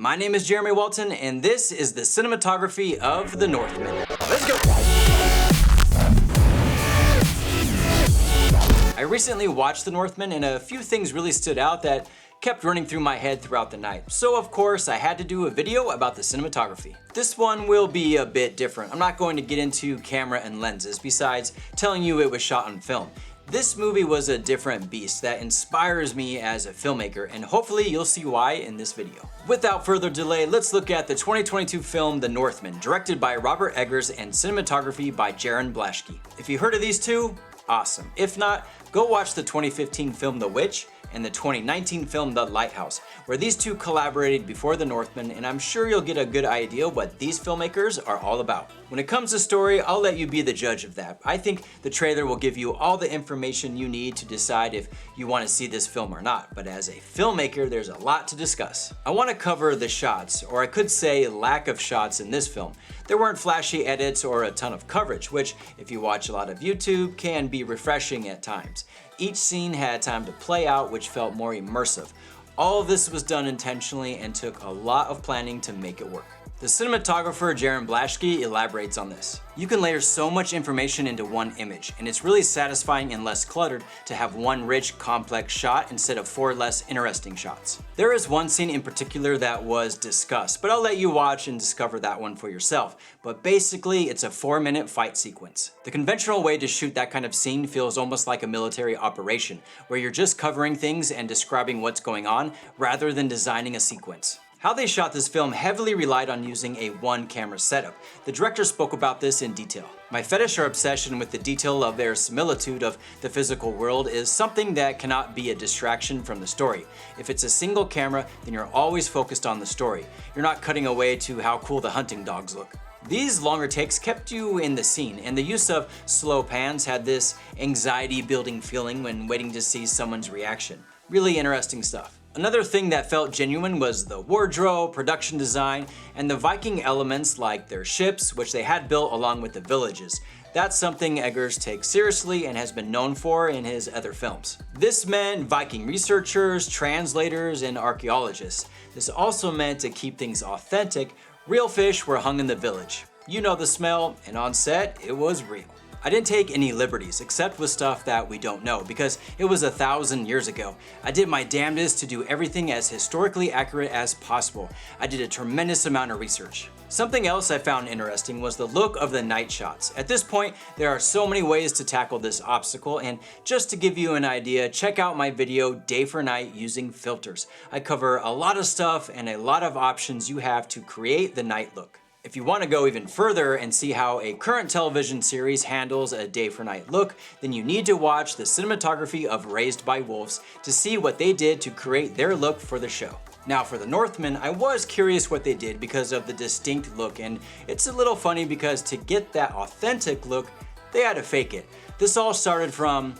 My name is Jeremy Walton, and this is the Cinematography of the Northman. Let's go! I recently watched The Northman, and a few things really stood out that kept running through my head throughout the night. So of course, I had to do a video about the cinematography. This one will be a bit different. I'm not going to get into camera and lenses, besides telling you it was shot on film. This movie was a different beast that inspires me as a filmmaker, and hopefully you'll see why in this video. Without further delay, let's look at the 2022 film The Northman, directed by Robert Eggers and cinematography by Jaron Blaschke. If you heard of these two, awesome. If not, go watch the 2015 film The Witch and the 2019 film The Lighthouse, where these two collaborated before The Northman, and I'm sure you'll get a good idea what these filmmakers are all about. When it comes to story, I'll let you be the judge of that. I think the trailer will give you all the information you need to decide if you want to see this film or not, but as a filmmaker, there's a lot to discuss. I want to cover the shots, or I could say lack of shots in this film. There weren't flashy edits or a ton of coverage, which, if you watch a lot of YouTube, can be refreshing at times. Each scene had time to play out, which felt more immersive. All of this was done intentionally and took a lot of planning to make it work. The cinematographer Jaron Blaschke elaborates on this. You can layer so much information into one image, and it's really satisfying and less cluttered to have one rich, complex shot instead of 4 less interesting shots. There is one scene in particular that was discussed, but I'll let you watch and discover that one for yourself. But basically, it's a 4-minute fight sequence. The conventional way to shoot that kind of scene feels almost like a military operation, where you're just covering things and describing what's going on, rather than designing a sequence. How they shot this film heavily relied on using a one-camera setup. The director spoke about this in detail. My fetish or obsession with the detail of their similitude of the physical world is something that cannot be a distraction from the story. If it's a single camera, then you're always focused on the story. You're not cutting away to how cool the hunting dogs look. These longer takes kept you in the scene, and the use of slow pans had this anxiety-building feeling when waiting to see someone's reaction. Really interesting stuff. Another thing that felt genuine was the wardrobe, production design, and the Viking elements like their ships, which they had built along with the villages. That's something Eggers takes seriously and has been known for in his other films. This meant Viking researchers, translators, and archaeologists. This also meant to keep things authentic. Real fish were hung in the village. You know the smell, and on set, it was real. I didn't take any liberties, except with stuff that we don't know, because it was 1,000 years ago. I did my damnedest to do everything as historically accurate as possible. I did a tremendous amount of research. Something else I found interesting was the look of the night shots. At this point, there are so many ways to tackle this obstacle, and just to give you an idea, check out my video, Day for Night Using Filters. I cover a lot of stuff and a lot of options you have to create the night look. If you want to go even further and see how a current television series handles a day for night look, then you need to watch the cinematography of Raised by Wolves to see what they did to create their look for the show. Now for The Northman, I was curious what they did because of the distinct look, and it's a little funny because to get that authentic look, they had to fake it. This all started from,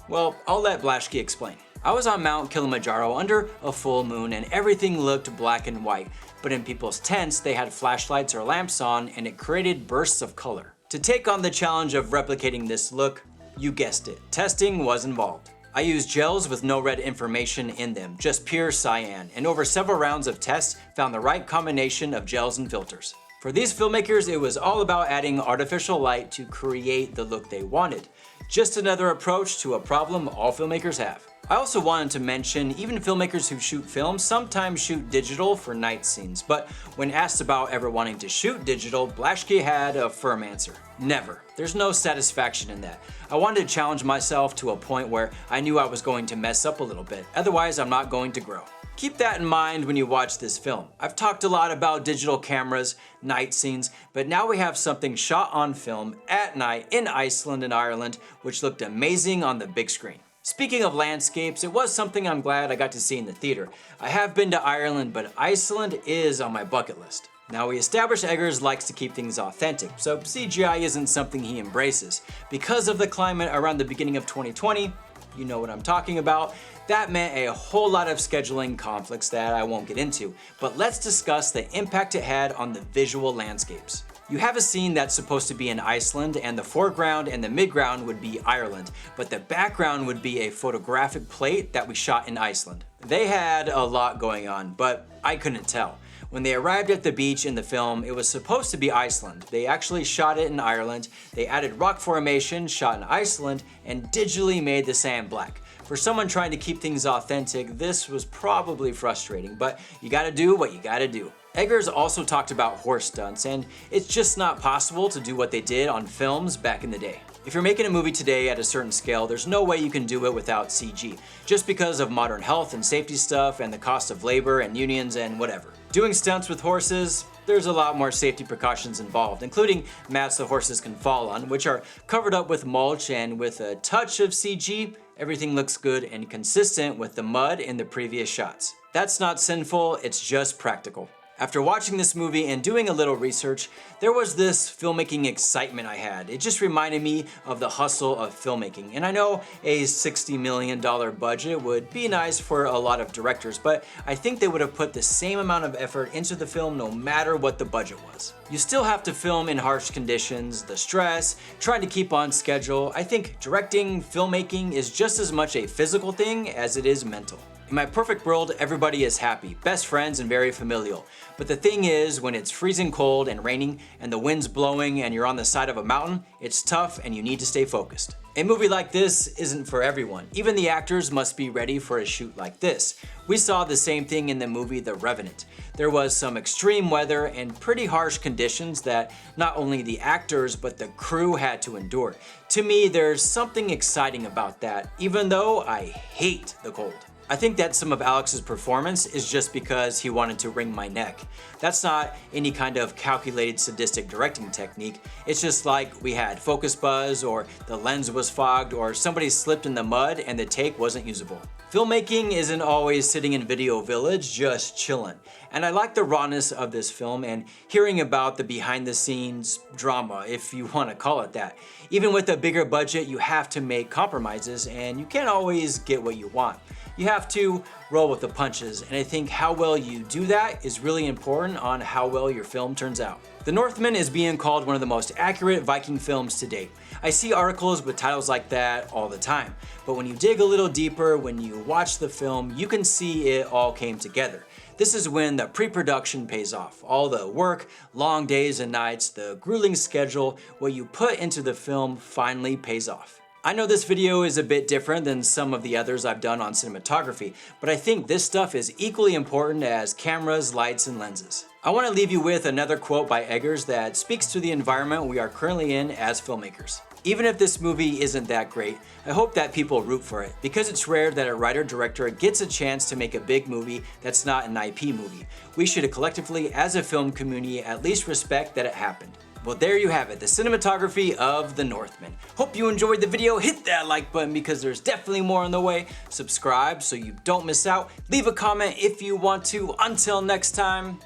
well, I'll let Blaschke explain. I was on Mount Kilimanjaro under a full moon and everything looked black and white, but in people's tents they had flashlights or lamps on and it created bursts of color. To take on the challenge of replicating this look, you guessed it, testing was involved. I used gels with no red information in them, just pure cyan, and over several rounds of tests found the right combination of gels and filters. For these filmmakers, it was all about adding artificial light to create the look they wanted. Just another approach to a problem all filmmakers have. I also wanted to mention, even filmmakers who shoot film sometimes shoot digital for night scenes, but when asked about ever wanting to shoot digital, Blaschke had a firm answer. Never. There's no satisfaction in that. I wanted to challenge myself to a point where I knew I was going to mess up a little bit, otherwise I'm not going to grow. Keep that in mind when you watch this film. I've talked a lot about digital cameras, night scenes, but now we have something shot on film at night in Iceland and Ireland, which looked amazing on the big screen. Speaking of landscapes, it was something I'm glad I got to see in the theater. I have been to Ireland, but Iceland is on my bucket list. Now we established Eggers likes to keep things authentic, so CGI isn't something he embraces. Because of the climate around the beginning of 2020, you know what I'm talking about, that meant a whole lot of scheduling conflicts that I won't get into, but let's discuss the impact it had on the visual landscapes. You have a scene that's supposed to be in Iceland and the foreground and the midground would be Ireland, but the background would be a photographic plate that we shot in Iceland. They had a lot going on, but I couldn't tell. When they arrived at the beach in the film, it was supposed to be Iceland. They actually shot it in Ireland. They added rock formation, shot in Iceland, and digitally made the sand black. For someone trying to keep things authentic, this was probably frustrating, but you gotta do what you gotta do. Eggers also talked about horse stunts, and it's just not possible to do what they did on films back in the day. If you're making a movie today at a certain scale, there's no way you can do it without CG, just because of modern health and safety stuff and the cost of labor and unions and whatever. Doing stunts with horses, there's a lot more safety precautions involved, including mats the horses can fall on, which are covered up with mulch, and with a touch of CG, everything looks good and consistent with the mud in the previous shots. That's not sinful, it's just practical. After watching this movie and doing a little research, there was this filmmaking excitement I had. It just reminded me of the hustle of filmmaking. And I know a $60 million budget would be nice for a lot of directors, but I think they would have put the same amount of effort into the film no matter what the budget was. You still have to film in harsh conditions, the stress, trying to keep on schedule. I think directing, filmmaking is just as much a physical thing as it is mental. In my perfect world, everybody is happy, best friends, and very familial. But the thing is, when it's freezing cold and raining and the wind's blowing and you're on the side of a mountain, it's tough and you need to stay focused. A movie like this isn't for everyone. Even the actors must be ready for a shoot like this. We saw the same thing in the movie The Revenant. There was some extreme weather and pretty harsh conditions that not only the actors but the crew had to endure. To me, there's something exciting about that, even though I hate the cold. I think that some of Alex's performance is just because he wanted to wring my neck. That's not any kind of calculated sadistic directing technique. It's just like we had focus buzz, or the lens was fogged, or somebody slipped in the mud and the take wasn't usable. Filmmaking isn't always sitting in Video Village just chillin'. And I like the rawness of this film and hearing about the behind the scenes drama, if you want to call it that. Even with a bigger budget, you have to make compromises and you can't always get what you want. You have to roll with the punches, and I think how well you do that is really important on how well your film turns out. The Northman is being called one of the most accurate Viking films to date. I see articles with titles like that all the time, but when you dig a little deeper, when you watch the film, you can see it all came together. This is when the pre-production pays off. All the work, long days and nights, the grueling schedule, what you put into the film finally pays off. I know this video is a bit different than some of the others I've done on cinematography, but I think this stuff is equally important as cameras, lights, and lenses. I want to leave you with another quote by Eggers that speaks to the environment we are currently in as filmmakers. Even if this movie isn't that great, I hope that people root for it, because it's rare that a writer-director gets a chance to make a big movie that's not an IP movie. We should collectively, as a film community, at least respect that it happened. Well, there you have it, the cinematography of The Northman. Hope you enjoyed the video. Hit that like button because there's definitely more on the way. Subscribe so you don't miss out. Leave a comment if you want to. Until next time,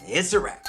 it's a wrap.